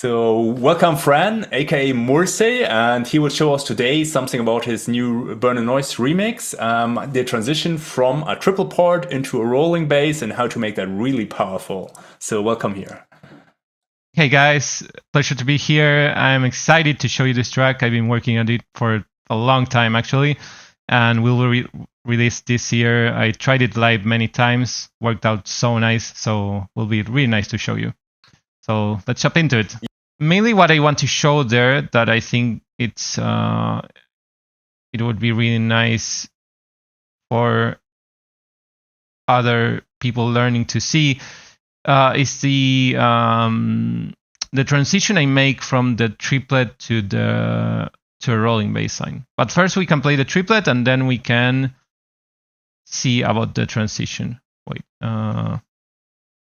So welcome Fran, aka MoRsei, and he will show us today something about his new Burn and Noise remix, the transition from a triple part into a rolling bass and how to make that really powerful. So welcome here. Hey guys, pleasure to be here. I'm excited to show you this track. I've been working on it for a long time actually, and we'll release this year. I tried it live many times, worked out so nice, so will be really nice to show you. So let's jump into it. Mainly what I want to show there that I think it would be really nice for other people learning to see is the transition I make from the triplet to a rolling bassline. But first we can play the triplet and then we can see about the transition. Wait,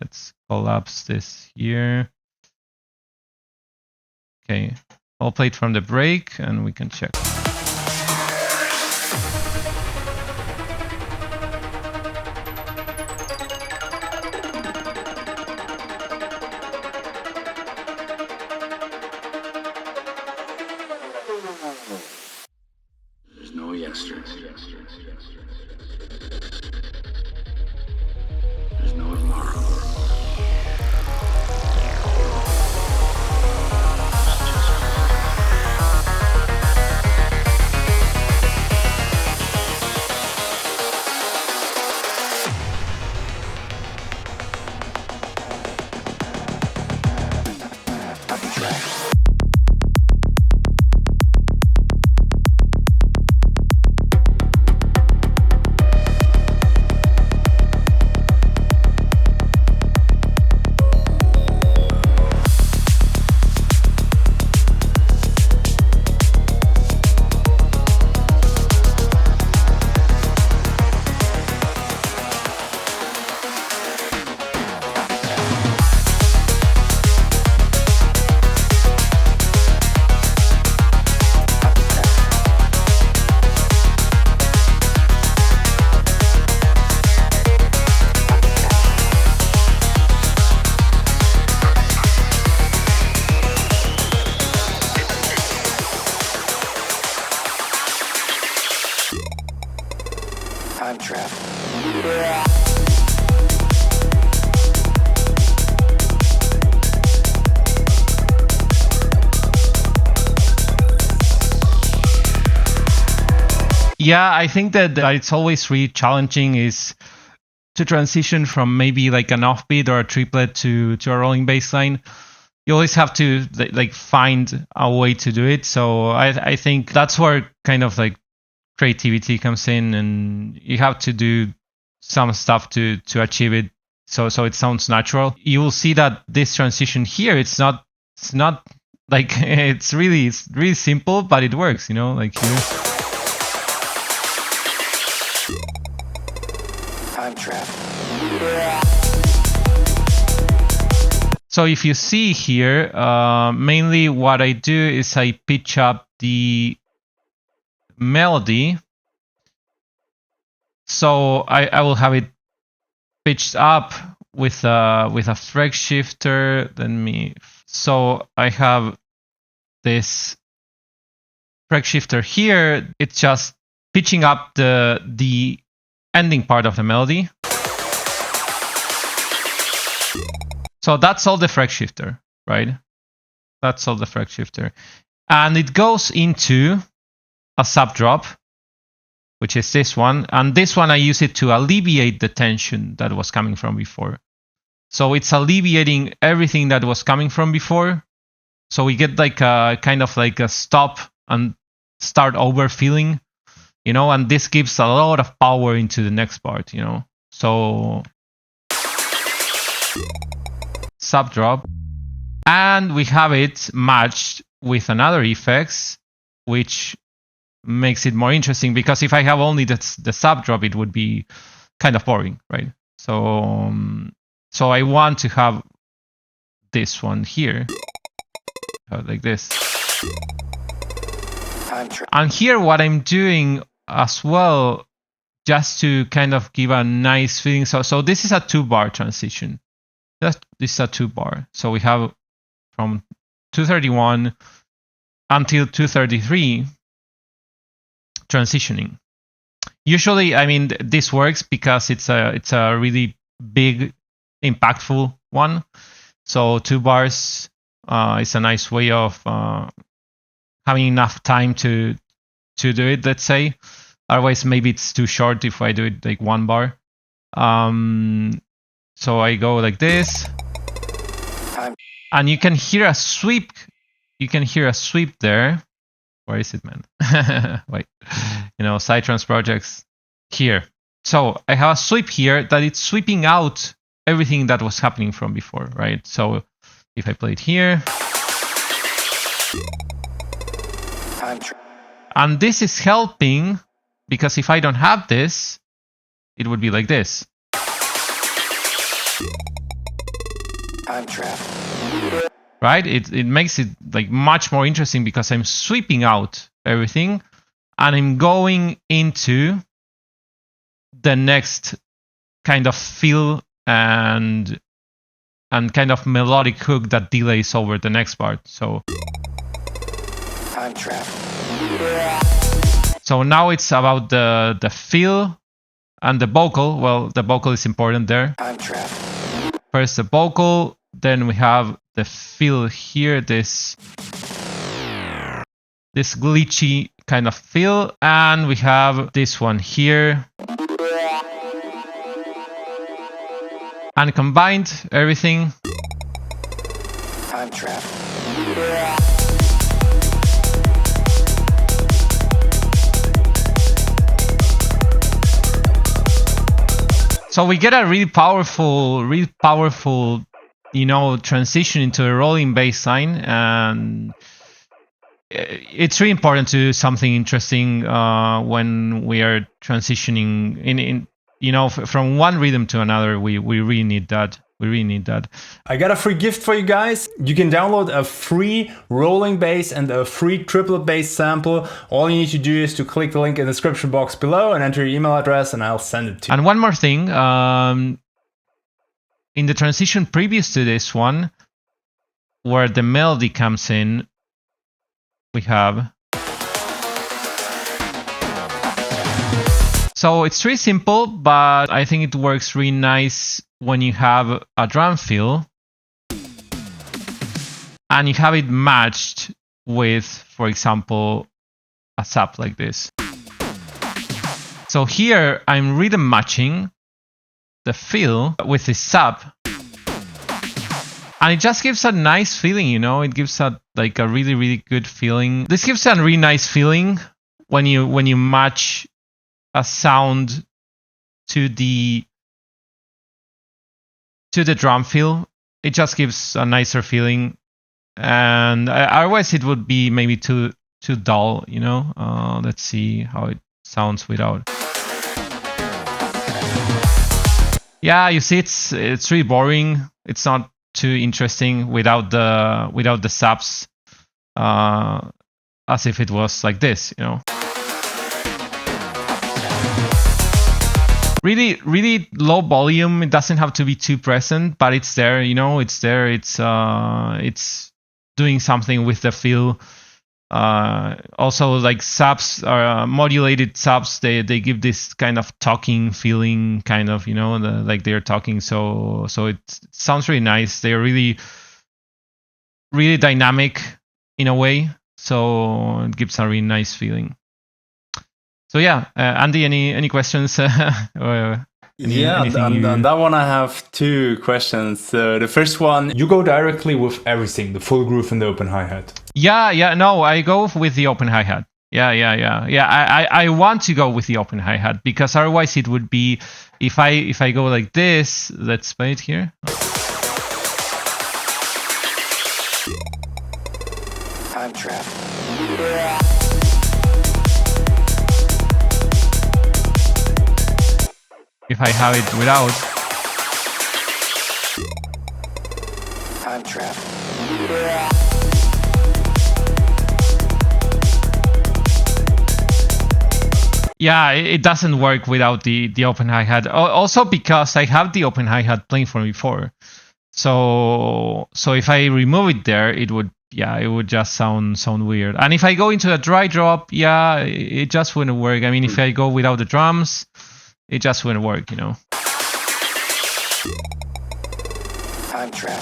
let's collapse this here. Okay, I'll play it from the break and we can check. There's no yesterday. There's no tomorrow. Time travel. Yeah, I think that it's always really challenging is to transition from maybe like an offbeat or a triplet to a rolling bassline. You always have to like find a way to do it. So I think that's where kind of like creativity comes in, and you have to do some stuff to achieve it so it sounds natural. You will see that this transition here, it's not like it's really simple, but it works, you know, like here. Time travel. So if you see here, mainly what I do is I pitch up the melody. So I will have it pitched up with a freq shifter. So I have this freq shifter here. It's just pitching up the ending part of the melody. So that's all the freq shifter, right? That's all the freq shifter. And it goes into a subdrop, which is this one. And this one, I use it to alleviate the tension that was coming from before. So it's alleviating everything that was coming from before. So we get like a kind of like a stop and start over feeling, you know, and this gives a lot of power into the next part, you know. So subdrop. And we have it matched with another effects, which makes it more interesting, because if I have only the subdrop, it would be kind of boring, right? So I want to have this one here, like this. And here what I'm doing as well, just to kind of give a nice feeling. So this is a 2-bar transition. This is a 2-bar. So we have from 231 until 233 transitioning. Usually, I mean, this works because it's a really big, impactful one. So 2 bars is a nice way of having enough time to do it, let's say. Otherwise, maybe it's too short if I do it like 1 bar. So I go like this. And you can hear a sweep. You can hear a sweep there. Where is it, man? Wait. Psytrance projects here. So I have a sweep here that it's sweeping out everything that was happening from before, right? So if I play it here. And this is helping because if I don't have this, it would be like this. I'm trapped. Right? It makes it like much more interesting because I'm sweeping out everything and I'm going into the next kind of feel and kind of melodic hook that delays over the next part. So I'm trapped. So now it's about the feel and the vocal. Well, the vocal is important there. I'm trapped. First the vocal, then we have the feel here, this glitchy kind of feel, and we have this one here. And combined everything. I'm trapped. So we get a really powerful, transition into a rolling bass line, and it's really important to do something interesting when we are transitioning in from one rhythm to another. We really need that. We really need that. I got a free gift for you guys. You can download a free rolling bass and a free triplet bass sample. All you need to do is to click the link in the description box below and enter your email address and I'll send it to you. And one more thing, in the transition previous to this one, where the melody comes in, we have. So it's really simple, but I think it works really nice when you have a drum fill and you have it matched with, for example, a sub like this. So here I'm rhythm matching the fill with the sub, and it just gives a nice feeling, it gives a really, really good feeling. This gives a really nice feeling when you match a sound to the drum fill. It just gives a nicer feeling, and otherwise it would be maybe too dull. Let's see how it sounds without. Yeah, you see, it's really boring. It's not too interesting without the subs, as if it was like this, Really, really low volume. It doesn't have to be too present, but it's there. It's there. It's doing something with the feel. Also, like subs, modulated subs, they give this kind of talking feeling, kind of, like they're talking. So it sounds really nice. They're really, really dynamic in a way. So it gives a really nice feeling. So yeah, Andy, any questions? On that one I have 2 questions. The first one, you go directly with everything, the full groove and the open hi-hat. Yeah, no, I go with the open hi-hat. Yeah. I want to go with the open hi-hat because otherwise it would be, if I go like this, let's play it here. I'm trapped. If I have it without. I'm trapped. Yeah, it doesn't work without the open hi-hat. Also because I have the open hi-hat playing for me before. So if I remove it there, it would yeah, it would just sound weird. And if I go into a dry drop, yeah, it just wouldn't work. I mean, if I go without the drums, it just wouldn't work, you know. Time trap.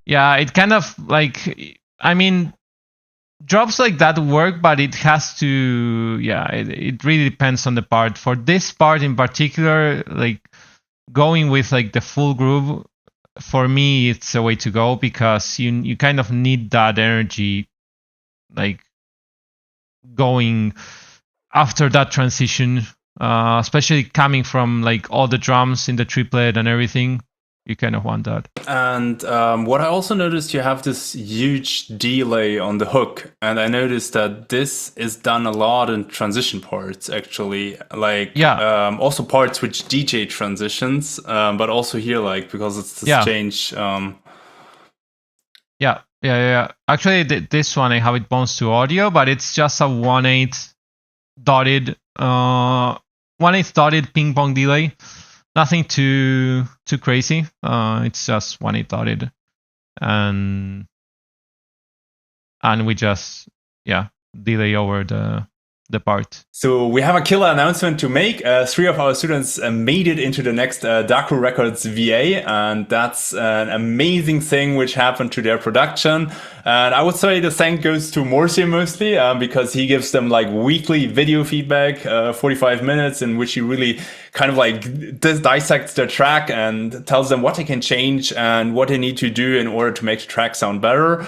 Yeah, it kind of like, I mean, drops like that work, but it has to, yeah, it really depends on the part. For this part in particular, like going with like the full groove, for me, it's a way to go, because you kind of need that energy, like going after that transition, especially coming from like all the drums in the triplet and everything. You kind of want that. And what I also noticed, you have this huge delay on the hook, and I noticed that this is done a lot in transition parts, actually. Like, also parts which DJ transitions, but also here, like, because it's this change. Yeah. Actually, this one I have it bounced to audio, but it's just a 1/8 dotted, 1/8 dotted ping pong delay. Nothing too crazy. It's just 1/8 dotted, and we just delay over the part. So we have a killer announcement to make. 3 of our students made it into the next Dacru Records VA, and that's an amazing thing which happened to their production. And I would say the thank goes to MoRsei mostly, because he gives them like weekly video feedback, 45 minutes, in which he really kind of like dissects their track and tells them what they can change and what they need to do in order to make the track sound better.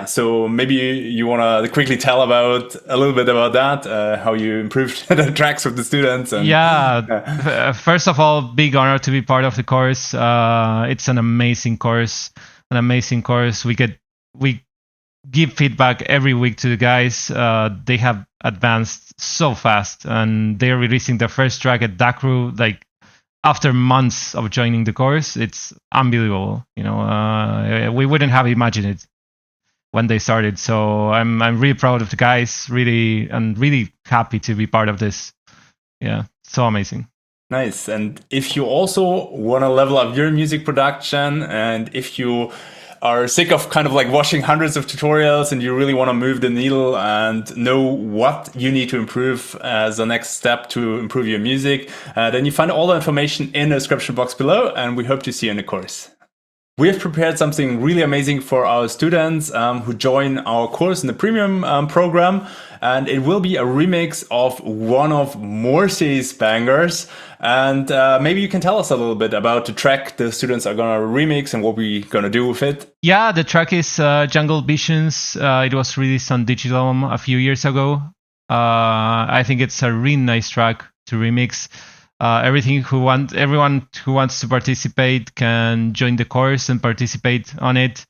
So maybe you want to quickly tell about a little bit about that, how you improved the tracks with the students. And, first of all, big honor to be part of the course. It's an amazing course. We give feedback every week to the guys. They have advanced so fast, and they're releasing their first track at Dacru like after months of joining the course. It's unbelievable. You know, we wouldn't have imagined it when they started. So I'm really proud of the guys, really happy to be part of this. Yeah, so amazing. Nice. And if you also want to level up your music production, and if you are sick of kind of like watching hundreds of tutorials and you really want to move the needle and know what you need to improve as a next step to improve your music, then you find all the information in the description box below, and we hope to see you in the course. We have prepared something really amazing for our students who join our course in the premium program, and it will be a remix of one of MoRsei's bangers. And maybe you can tell us a little bit about the track the students are going to remix and what we're going to do with it. Yeah, the track is Jungle Visions. It was released on Digital a few years ago. I think it's a really nice track to remix. Everyone who wants to participate can join the course and participate on it.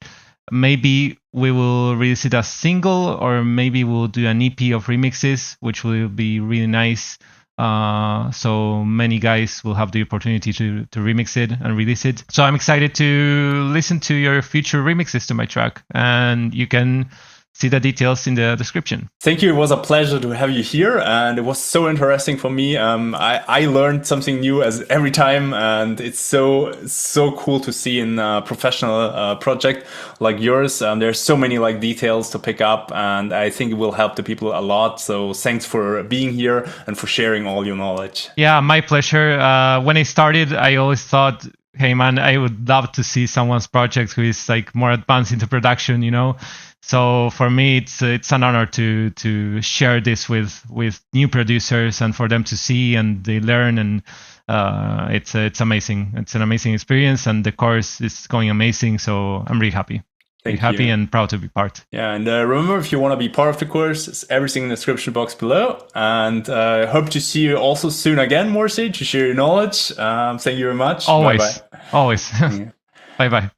Maybe we will release it as single, or maybe we'll do an EP of remixes, which will be really nice. So many guys will have the opportunity to remix it and release it. So I'm excited to listen to your future remixes to my track, and you can see the details in the description. Thank you. It was a pleasure to have you here, and it was so interesting for me. I learned something new as every time, and it's so cool to see in a professional project like yours. There's so many like details to pick up, and I think it will help the people a lot. So thanks for being here and for sharing all your knowledge. Yeah, my pleasure. When I started, I always thought, hey man, I would love to see someone's project who is like more advanced into production, you know. So for me, it's an honor to share this with new producers and for them to see and they learn, and it's amazing. It's an amazing experience, and the course is going amazing. So I'm really happy. Happy and proud to be part. Yeah, and remember, if you want to be part of the course, it's everything in the description box below. And hope to see you also soon again, MoRsei, to share your knowledge. Thank you very much. Always. Bye-bye. Always. Yeah. Bye-bye.